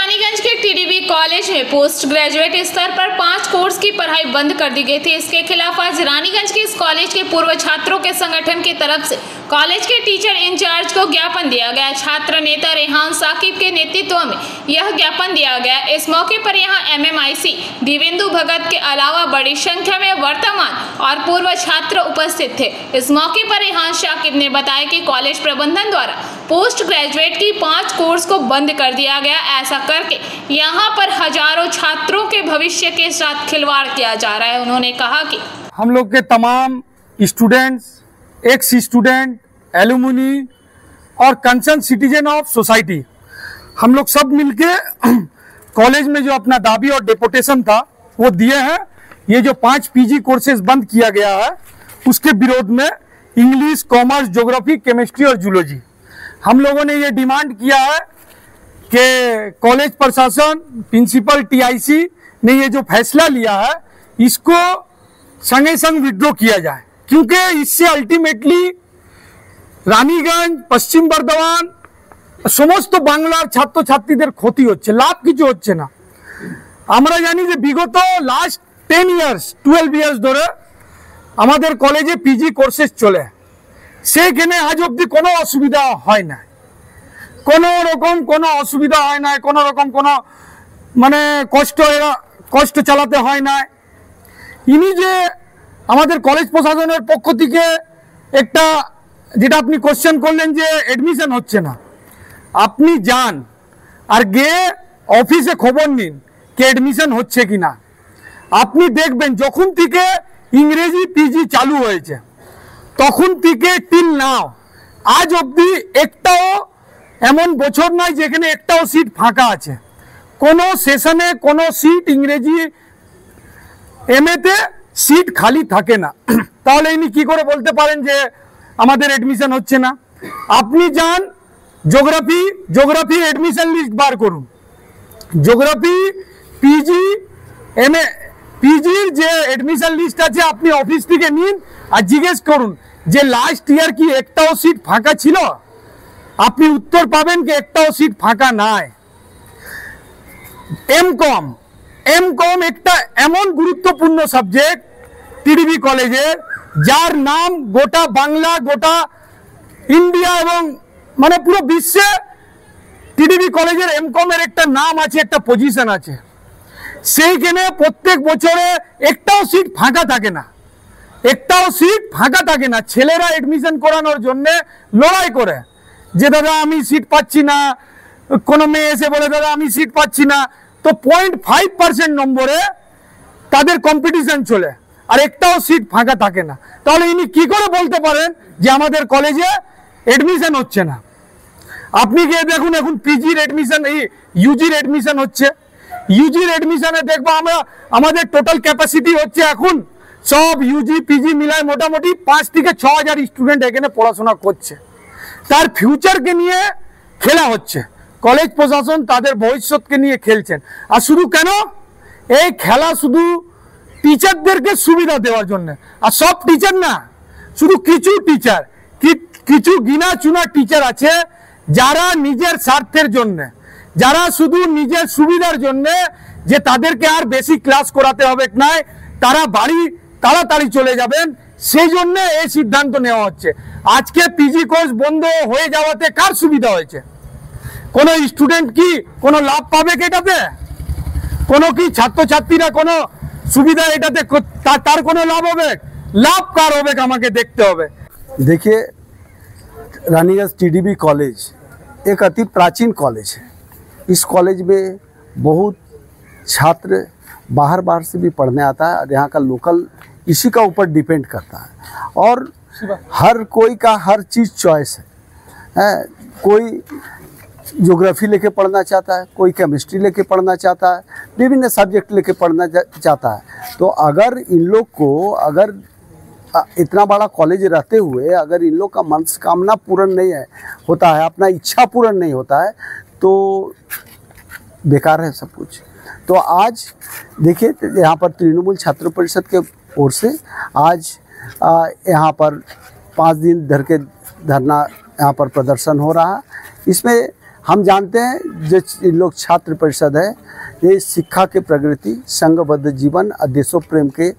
रानीगंज के TDB college में post graduate स्तर पर 5 कोर्स की पढ़ाई बंद कर दी गई थी। इसके खिलाफ आज रानीगंज के इस कॉलेज के पूर्व छात्रों के संगठन की तरफ से कॉलेज के टीचर इंचार्ज को ज्ञापन दिया गया। छात्र नेता रेहान साकिब के नेतृत्व में यह ज्ञापन दिया गया। इस मौके पर यहां एमएमआईसी दिवेंदु भगत के अलावा बड़ी संख्या में वर्तमान और पूर्व छात्र उपस्थित थे। इस मौके पर रेहान साकिब ने बताया कि कॉलेज प्रबंधन द्वारा पोस्ट ग्रेजुएट की 5 कोर्स को बंद कर दिया गया। ऐसा करके यहाँ पर हजारों छात्रों के भविष्य के साथ खिलवाड़ किया जा रहा है। उन्होंने कहा कि हम लोग के तमाम स्टूडेंट्स, एक्स स्टूडेंट, एलुमनी और कंसर्न सिटीजन ऑफ सोसाइटी, हम लोग सब मिलके कॉलेज में जो अपना दाबी और डेपुटेशन था वो दिए हैं। ये जो 5 पीजी कोर्सेज बंद किया गया है उसके विरोध में इंग्लिश, कॉमर्स, ज्योग्राफी, केमिस्ट्री और जूलॉजी हम लोगों ने ये डिमांड किया है कि कॉलेज प्रशासन, प्रिंसिपल, टीआईसी ने ये जो फैसला लिया है इसको संगे संग विड्रॉ किया जाए, क्योंकि इससे अल्टीमेटली রানীগঞ্জ, পশ্চিম বর্ধমান সমস্ত বাংলার ছাত্রছাত্রীদের ক্ষতি হচ্ছে, লাভ কিছু হচ্ছে না। আমরা জানি যে বিগত লাস্ট 10 ইয়ার্স 12 ইয়ার্স ধরে আমাদের কলেজে পিজি কোর্সেস চলে, সেইখানে আজ অবধি কোনো অসুবিধা হয় না, কোনো রকম কোনো অসুবিধা হয় না, কোনো রকম কোনো মানে কষ্ট চালাতে হয় না। ইনি যে আমাদের কলেজ প্রশাসনের পক্ষ থেকে একটা যেটা আপনি কোশ্চেন করলেন যে এডমিশন হচ্ছে না, আপনি যান আর গিয়ে অফিসে খবর নিন যে এডমিশন হচ্ছে কিনা। আপনি দেখবেন যখন থেকে ইংরেজি পিজি চালু হয়েছে তখন থেকে টিল নাও আজ অবধি একটাও এমন বছর নয় যেখানে একটাও সিট ফাঁকা আছে। কোনো সেশনে কোনো সিট ইংরেজি এমএতে সিট খালি থাকে না। তাহলে ইনি কি করে বলতে পারেন যে আমাদের এডমিশন হচ্ছে না? আপনি যান জিওগ্রাফি এডমিশন লিস্ট বার করুন, জিওগ্রাফি পিজি এমএ পিজির যে এডমিশন লিস্ট আছে আপনি অফিস থেকে নিন আর জিজ্ঞেস করুন যে লাস্ট ইয়ার কি একটাও সিট ফাঁকা ছিল? আপনি উত্তর পাবেন কি একটাও সিট ফাঁকা নাই। এমকম একটা এমন গুরুত্বপূর্ণ সাবজেক্ট টিডিবি কলেজের, যার নাম গোটা বাংলা, গোটা ইন্ডিয়া এবং মানে পুরো বিশ্বে টিডিবি কলেজের এমকমের একটা নাম আছে, একটা পজিশন আছে। সেইখানে প্রত্যেক বছরে একটাও সিট ফাঁকা থাকে না, একটাও সিট ফাঁকা থাকে না। ছেলেরা এডমিশন করানোর জন্য লড়াই করে যে দাদা আমি সিট পাচ্ছি না, কোনো মেয়ে এসে বলে দাদা আমি সিট পাচ্ছি না, তো 0.5% নম্বরে তাদের কম্পিটিশন চলে আর একটাও সিট ফাঁকা থাকে না। তাহলে ইনি কি করে বলতে পারেন যে আমাদের কলেজে এডমিশন হচ্ছে না? আপনি গিয়ে দেখুন এখন পিজির এডমিশন, এই ইউজির এডমিশন হচ্ছে। ইউজির এডমিশনে দেখবো আমরা আমাদের টোটাল ক্যাপাসিটি হচ্ছে এখন সব ইউজি পিজি মিলায় মোটামুটি 5 থেকে 6 হাজার স্টুডেন্ট এখানে পড়াশোনা করছে। তার ফিউচারকে নিয়ে খেলা হচ্ছে, কলেজ প্রশাসন তাদের ভবিষ্যৎকে নিয়ে খেলছেন। আর শুধু কেন এই খেলা? শুধু টিচারদেরকে সুবিধা দেওয়ার জন্য। আর সব টিচার না, শুধু কিছু টিচার, কিছু গিনা চুনা টিচার আছে যারা নিজের স্বার্থের জন্য, যারা শুধু নিজের সুবিধার জন্য যে তাদেরকে আর বেশি ক্লাস করাতে হবে না, তারা বাড়ি তাড়াতাড়ি চলে যাবেন, সেই জন্য এই সিদ্ধান্ত নেওয়া হচ্ছে। আজকে পিজি কোর্স বন্ধ হয়ে যাওয়াতে কার সুবিধা হয়েছে? কোনো স্টুডেন্ট কি কোনো লাভ পাবে কি এটাতে? কোনো কি ছাত্রছাত্রীরা কোনো সুবিধা এটাতে তার কোনো লাভ হবে? লাভ কার হবে আমাকে দেখতে হবে। देखिए, रानीगंज टीडीबी कॉलेज एक अति प्राचीन कॉलेज है। इस कॉलेज में बहुत छात्र बाहर से भी पढ़ने आता है और यहाँ का लोकल इसी का ऊपर डिपेंड करता है। और हर कोई का हर चीज़ चॉइस है। कोई ज्योग्राफी लेके पढ़ना चाहता है, कोई केमिस्ट्री लेके पढ़ना चाहता है, विभिन्न सब्जेक्ट लेके पढ़ना चाहता है। तो अगर इन लोग को अगर इतना बड़ा कॉलेज रहते हुए अगर इन लोग का मनस्कामना पूर्ण नहीं होता है, अपना इच्छा पूर्ण नहीं होता है, तो बेकार है सब कुछ। तो आज देखिए यहाँ पर तृणमूल छात्र परिषद के ओर से आज यहाँ पर 5 दिन धर के धरना यहाँ पर प्रदर्शन हो रहा है। इसमें हम जानते हैं जो इन लोग छात्र परिषद है, ये शिक्षा के प्रगति, संघबद्ध जीवन और देशों प्रेम के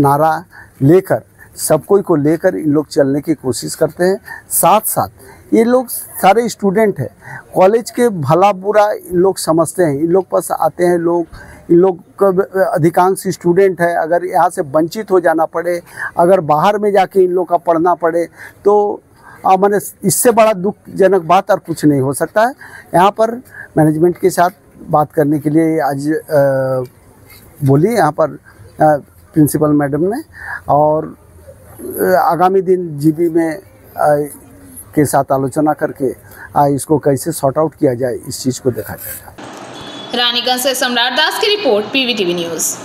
नारा लेकर सबको को लेकर इन लोग चलने की कोशिश करते हैं। साथ साथ ये लोग सारे स्टूडेंट हैं, कॉलेज के भला बुरा इन लोग समझते हैं। इन लोग पास आते हैं लोग, इन लोग का अधिकांश स्टूडेंट है, अगर यहाँ से वंचित हो जाना पड़े, अगर बाहर में जाके इन लोग का पढ़ना पड़े तो मैंने इससे बड़ा दुखजनक बात और कुछ नहीं हो सकता है। यहाँ पर मैनेजमेंट के साथ बात करने के लिए आज बोली यहाँ पर प्रिंसिपल मैडम ने, और आगामी दिन जीबी में के साथ आलोचना करके इसको कैसे सॉर्ट आउट किया जाए, इस चीज़ को देखा जाएगा। रानीगंज से सम्राट दास की रिपोर्ट, PVTV न्यूज़।